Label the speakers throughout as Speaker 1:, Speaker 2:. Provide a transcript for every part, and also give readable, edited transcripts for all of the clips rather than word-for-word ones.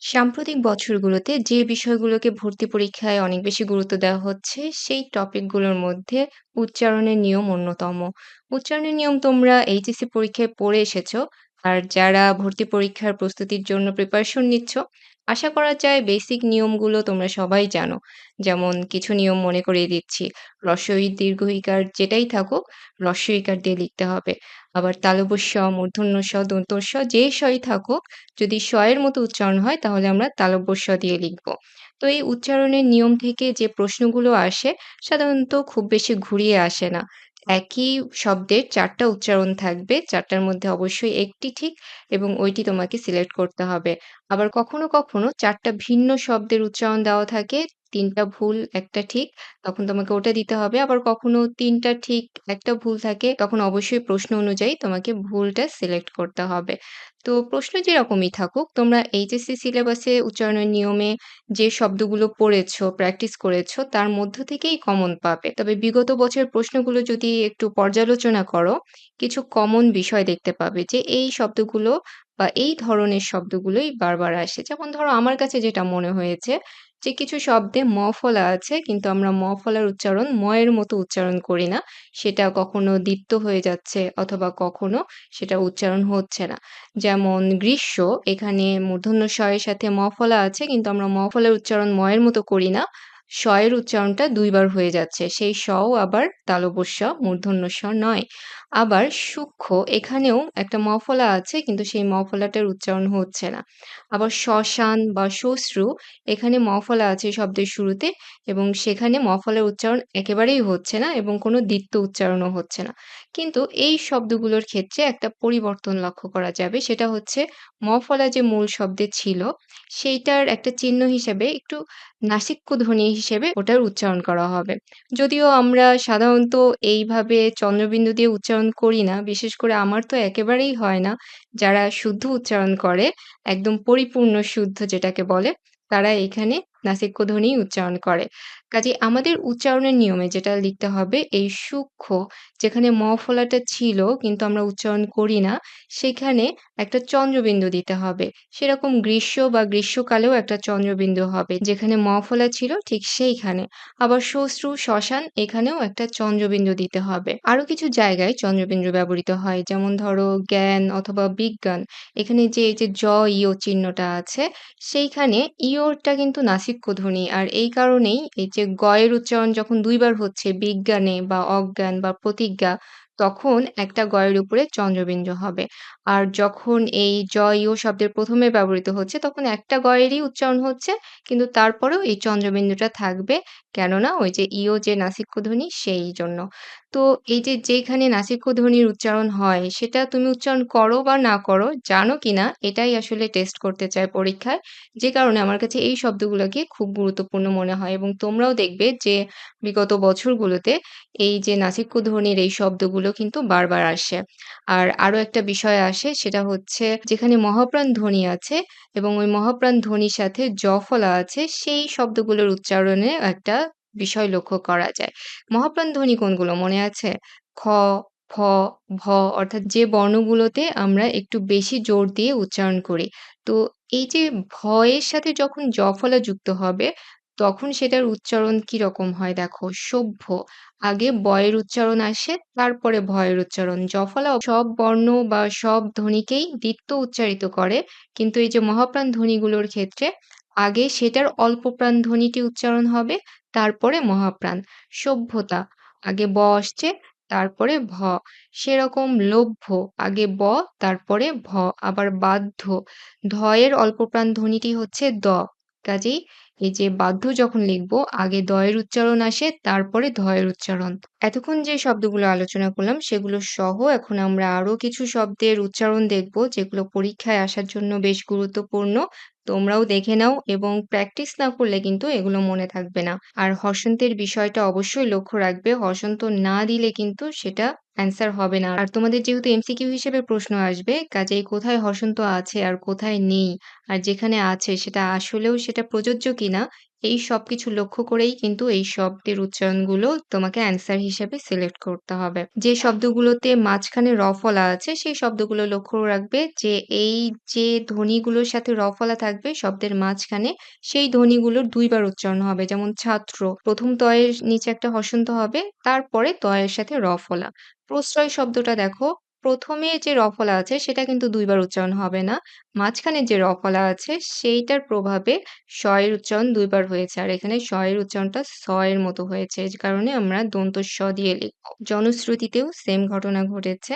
Speaker 1: সাম্প্রতিক বছরগুলোতে যে বিষয়গুলোকে ভর্তি পরীক্ষায় অনেক বেশি গুরুত্ব দেওয়া হচ্ছে, সেই টপিকগুলোর মধ্যে উচ্চারণের নিয়ম অন্যতম। উচ্চারণের নিয়ম তোমরা এইচএসসি পরীক্ষায় পড়ে এসেছো। আর যারা ভর্তি পরীক্ষার প্রস্তুতির জন্য প্রিপারেশন নিচ্ছ, আশা করা যায় বেসিক নিয়মগুলো তোমরা সবাই জানো। যেমন কিছু নিয়ম মনে করিয়ে দিচ্ছি। হ্রস্ব ই, দীর্ঘ ঈকার যেটাই থাকুক, হ্রস্ব ঈকার দিয়ে লিখতে হবে। আবার তালব্য শ, মূর্ধন্য ষ, দন্ত্য স যে শই থাকুক, যদি স এর মতো উচ্চারণ হয় তাহলে আমরা তালব্য শ দিয়ে লিখব। তো এই উচ্চারণের নিয়ম থেকে যে প্রশ্নগুলো আসে সাধারণত খুব বেশি ঘুরিয়ে আসে না। একই শব্দের ৪ টা উচ্চারণ থাকবে। ৪ টার মধ্যে অবশ্যই একটি ঠিক এবং ওইটি তোমাকে সিলেক্ট করতে হবে। আবার কখনো, কখনো ৪ টা ভিন্ন শব্দের উচ্চারণ দেওয়া থাকে। ৩ টা ভুল, ১ টা ঠিক। তখন তোমাকে ওটা দিতে হবে। আবার কখনো ৩ টা ঠিক, ১ টা ভুল থাকে। তখন অবশ্যই প্রশ্ন অনুযায়ী তোমাকে ভুলটা সিলেক্ট করতে হবে। তো প্রশ্ন যেরকমই থাকুক, তোমরা এইচএসসি সিলেবাসে উচ্চারণের নিয়মে যে শব্দগুলো পড়েছো, প্র্যাকটিস করেছো, তার মধ্য থেকেই কমন পাবে। তবে বিগত বছরের প্রশ্নগুলো যদি একটু পর্যালোচনা করো, কিছু কমন বিষয় দেখতে পাবে যে এই শব্দগুলো বা এই ধরনের শব্দগুলোই বারবার আসে। যেমন ধরো আমার কাছে যেটা মনে হয়েছে যে কিছু শব্দে ম ফলা আছে কিন্তু আমরা ম ফলার উচ্চারণ ম এর মতো উচ্চারণ করি না। সেটা কখনো দ্বিত্ব হয়ে যাচ্ছে অথবা কখনো সেটা উচ্চারণ হচ্ছে না। যেমন গ্রীষ্ম, এখানে মূর্ধন্য ষ এর সাথে ম ফলা আছে কিন্তু আমরা ম ফলার উচ্চারণ ম এর মতো করি না। স এর উচ্চারণটা ২ বার হয়ে যাচ্ছে। সেই স-ও আবার তালব্য শ, মূর্ধন্য ষ নয়। আবার সূক্ষ্ম, এখানেও একটা ম ফলা আছে কিন্তু সেই ম ফলাটার উচ্চারণ হচ্ছে না। আবার শ্মশান বা শ্মশ্রু, এখানে ম ফলা আছে শব্দের শুরুতে এবং সেখানে ম ফলার উচ্চারণ একেবারেই হচ্ছে না এবং কোনো দ্বিত্ব উচ্চারণও হচ্ছে না। কিন্তু এই শব্দগুলোর ক্ষেত্রে একটা পরিবর্তন লক্ষ্য করা যাবে। সেটা হচ্ছে ম ফলা যে মূল শব্দে ছিল, সেইটার একটা চিহ্ন হিসেবে একটু নাসিক্য ধ্বনি হিসেবে ওটার উচ্চারণ করা হবে। যদিও আমরা সাধারণত এইভাবে চন্দ্রবিন্দু দিয়ে উচ্চারণ করি না। বিশেষ করে আমার তো একেবারেই হয় না। যারা শুদ্ধ উচ্চারণ করে, একদম পরিপূর্ণ শুদ্ধ যেটাকে বলে, তারা এখানে নাসিক্য ধ্বনিই উচ্চারণ করে। কাজেই আমাদের উচ্চারণের নিয়মে যেটা লিখতে হবে, এই সূক্ষ্ম যেখানে ম ফলাটা ছিল কিন্তু আমরা উচ্চারণ করি না, সেখানে একটা চন্দ্রবিন্দু দিতে হবে। সেরকম গ্রীষ্ম বা গ্রীষ্মকালেও একটা চন্দ্রবিন্দু হবে। যেখানে ম ফলা ছিল ঠিক সেইখানে। আবার শ্মশ্রু, শ্মশান এখানেও একটা চন্দ্রবিন্দু দিতে হবে। আরো কিছু জায়গায় চন্দ্রবিন্দু ব্যবহৃত হয়। যেমন ধরো জ্ঞান অথবা বিজ্ঞান। এখানে যে এই যে ইয় চিহ্নটা আছে, সেইখানে ইয়টা কিন্তু নাসিক্য ধ্বনি। আর এই কারণেই এই যে এর উচ্চারণ যখন ২ বার হচ্ছে বিজ্ঞানে বা অজ্ঞান বা প্রতিজ্ঞা, তখন একটা এর উপরে চন্দ্রবিন্দু হবে। আর যখন এই ইয় শব্দের ১ম এ ব্যবহৃত হচ্ছে তখন একটা এরই উচ্চারণ হচ্ছে কিন্তু তারপরেও এই চন্দ্রবিন্দুটা থাকবে। কেননা ওই যে ইয় যে নাসিক্য ধ্বনি সেইজন্য। তো এই যে যেখানে নাসিক্য ধ্বনির উচ্চারণ হয় সেটা তুমি উচ্চারণ করো বা না করো, জানো কিনা এটাই আসলে টেস্ট করতে চায় পরীক্ষায়। যে কারণে আমার কাছে এই শব্দগুলোকে খুব গুরুত্বপূর্ণ মনে হয় এবং তোমরাও দেখবে যে বিগত বছরগুলোতে এই যে নাসিক্য ধ্বনির এই শব্দগুলো কিন্তু বারবার আসে। আর আরো একটা বিষয় আসে সেটা হচ্ছে যেখানে মহাপ্রাণ ধ্বনি আছে এবং ওই মহাপ্রাণ ধ্বনির সাথে ফলা আছে, সেই শব্দগুলোর উচ্চারণে একটা বিষয় লক্ষ্য করা যায়। মহাপ্রাণ ধ্বনি কোনগুলো মনে আছে? খ, ফ, ভ, অর্থাৎ যে বর্ণগুলোতে আমরা একটু বেশি জোর দিয়ে উচ্চারণ করি। তো এই যে ভ এর সাথে যখন ফলা যুক্ত হবে, তখন সেটার উচ্চারণ কিরকম হয় দেখো, সভ্য। আগে ব এর উচ্চারণ আসে, তারপরে ভ এর উচ্চারণ। জফলা সব বর্ণ বা সব ধ্বনিকেই দ্বিত্ব উচ্চারিত করে। কিন্তু এই যে মহাপ্রাণ ধ্বনিগুলোর ক্ষেত্রে আগে সেটার অল্প প্রাণ ধ্বনিটি উচ্চারণ হবে, তারপরে মহাপ্রাণ। সভ্যতা, আগে ব আসছে, তারপরে ভ। সেরকম লভ্য, আগে ব, তারপরে ভ। আবার বাধ্য, ধ এর অল্প প্রাণ ধ্বনিটি হচ্ছে দ। কাজেই এই যে বাধ্য যখন লিখব, আগে দ এর উচ্চারণ আসে, তারপরে ধ এর উচ্চারণ। এতক্ষণ যে শব্দগুলো আলোচনা করলাম সেগুলো সহ এখন আমরা আরো কিছু শব্দের উচ্চারণ দেখব যেগুলো পরীক্ষায় আসার জন্য বেশ গুরুত্বপূর্ণ। তোমরাও দেখে নাও এবং প্র্যাকটিস না করলে কিন্তু এগুলো মনে থাকবে না। আর হসন্তের বিষয়টা অবশ্যই লক্ষ্য রাখবে। হসন্ত না দিলে কিন্তু সেটা অ্যান্সার হবে না। আর তোমাদের যেহেতু এমসিকিউ হিসেবে প্রশ্ন আসবে, কাজেই কোথায় হসন্ত আছে আর কোথায় নেই, আর যেখানে আছে সেটা আসলেও সেটা প্রযোজ্য কিনা, এই সবকিছু লক্ষ্য করেই কিন্তু এই শব্দের উচ্চারণগুলো তোমাকে অ্যান্সার হিসেবে সিলেক্ট করতে হবে। যে শব্দগুলোতে মাঝখানে ফলা আছে সেই শব্দগুলো লক্ষ্য রাখবে যে এই যে ধ্বনিগুলোর সাথে ফলা থাকবে শব্দের মাঝখানে সেই ধ্বনিগুলোর ২ বার উচ্চারণ হবে। যেমন ছাত্র ১ম তয়ের নিচে একটা হষন্ত হবে, তারপরে তয়ের সাথে ফলা। প্রশ্রয় শব্দটা দেখো, ১ম এ যে ফলা আছে সেটা কিন্তু ২ বার উচ্চারণ হবে না। মাঝখানে যে ফলা আছে সেইটার প্রভাবে স এর উচ্চারণ ২ বার হয়েছে। আর এখানে স এর উচ্চারণটা স এর মতো হয়েছে। যে কারণে আমরা দন্ত স দিয়ে লিখব। জনশ্রুতিতেও সেম ঘটনা ঘটেছে।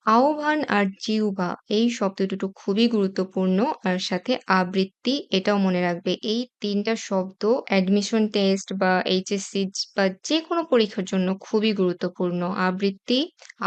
Speaker 1: আহ্বান আর জিহ্বা এই শব্দ দুটো খুবই গুরুত্বপূর্ণ। আর সাথে আবৃত্তি এটাও মনে রাখবে। এই ৩ টা শব্দ অ্যাডমিশন টেস্ট বা এইচএসসি বা যেকোনো পরীক্ষার জন্য খুবই গুরুত্বপূর্ণ। আবৃত্তি,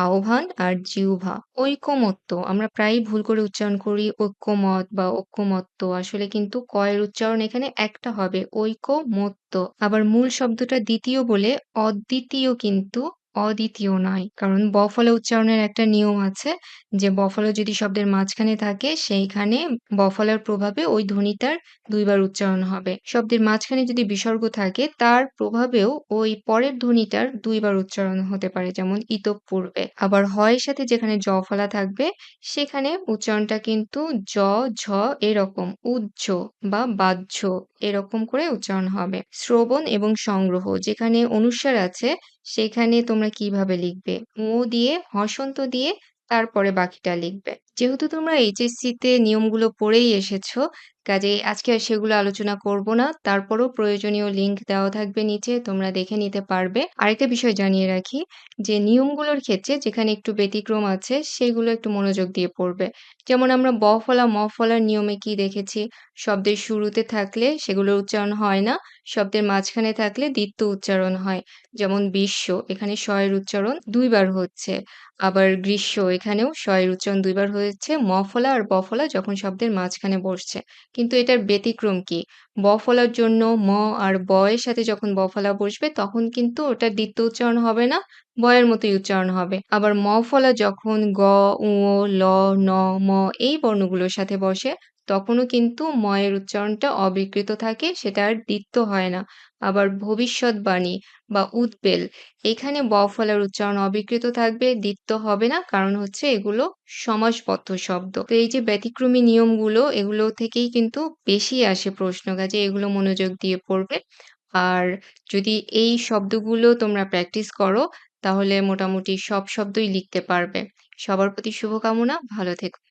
Speaker 1: আহ্বান আর জিহ্বা। ঐকমত্য আমরা প্রায়ই ভুল করে উচ্চারণ করি ঐক্যমত বা ঐক্যমত্য। আসলে কিন্তু ক এর উচ্চারণ এখানে একটা হবে ঐকমত্য। আবার মূল শব্দটা দ্বিতীয় বলে অদ্বিতীয় কিন্তু অদ্বিতীয় নয়। কারণ বফলা উচ্চারণের একটা নিয়ম আছে যে বফলা যদি শব্দের মাঝখানে থাকে সেইখানে বফলার প্রভাবে ওই ধ্বনিটার ২ বার উচ্চারণ হবে। শব্দের মাঝখানে যদি বিসর্গ থাকে তার প্রভাবেও ওই পরের ধ্বনিটার ২ বার উচ্চারণ হতে পারে। যেমন ইতঃপূর্বে। আবার হয় সাথে যেখানে জ ফলা থাকবে সেখানে উচ্চারণটা কিন্তু জ, ঝ এরকম উজ্জ বা বাহ্য এরকম করে উচ্চারণ হবে। শ্রবণ এবং সংগ্রহ যেখানে অনুস্বার আছে সেখানে তোমরা কিভাবে লিখবে? ও দিয়ে, হসন্ত দিয়ে তারপরে বাকিটা লিখবে। যেহেতু তোমরা এইচএসসিতে নিয়মগুলো পড়েই এসেছো, কাজেই আজকে আর সেগুলো আলোচনা করব না। তারপরও প্রয়োজনীয় লিঙ্ক দেওয়া থাকবে নিচে, তোমরা দেখে নিতে পারবে। আরেকটা বিষয় জানিয়ে রাখি যে নিয়মগুলোর ক্ষেত্রে যেখানে একটু ব্যতিক্রম আছে সেগুলো একটু মনোযোগ দিয়ে পড়বে। যেমন আমরা ব ফলা, ম ফলার নিয়মে কি দেখেছি? শব্দের শুরুতে থাকলে সেগুলোর উচ্চারণ হয় না, শব্দের মাঝখানে থাকলে দ্বিত্ব উচ্চারণ হয়। যেমন বিশ্ব এখানে স এর উচ্চারণ ২ বার হচ্ছে। আবার গ্রীষ্ম এখানেও স এর উচ্চারণ ২ বার হয়েছে। ম ফলা আর ব ফলা যখন শব্দের মাঝখানে বসছে। কিন্তু এটার ব্যতিক্রম কি? ব ফলার জন্য ম আর ব এর সাথে যখন ব ফলা বসবে তখন কিন্তু ওটার দ্বিত্ব উচ্চারণ হবে না, ব এর মতোই উচ্চারণ হবে। আবার ম ফলা যখন গ, ঙ, ল, ন, ম এই বর্ণগুলোর সাথে বসে তখনও কিন্তু ম এর উচ্চারণটা অবিকৃত থাকে, সেটা আর দ্বিত্ব হয় না। আবার ভবিষ্যৎবাণী বা উদ্বেল এখানে ব ফলার উচ্চারণ অবিকৃত থাকবে, দ্বিত্ব হবে না। কারণ হচ্ছে এগুলো সমাসবদ্ধ শব্দ। তো এই যে ব্যতিক্রমী নিয়মগুলো এগুলো থেকেই কিন্তু বেশি আসে প্রশ্ন, কাজে এগুলো মনোযোগ দিয়ে পড়বে। আর যদি এই শব্দগুলো তোমরা প্র্যাকটিস করো তাহলে মোটামুটি সব শব্দই লিখতে পারবে। সবার প্রতি শুভকামনা, ভালো থেকো।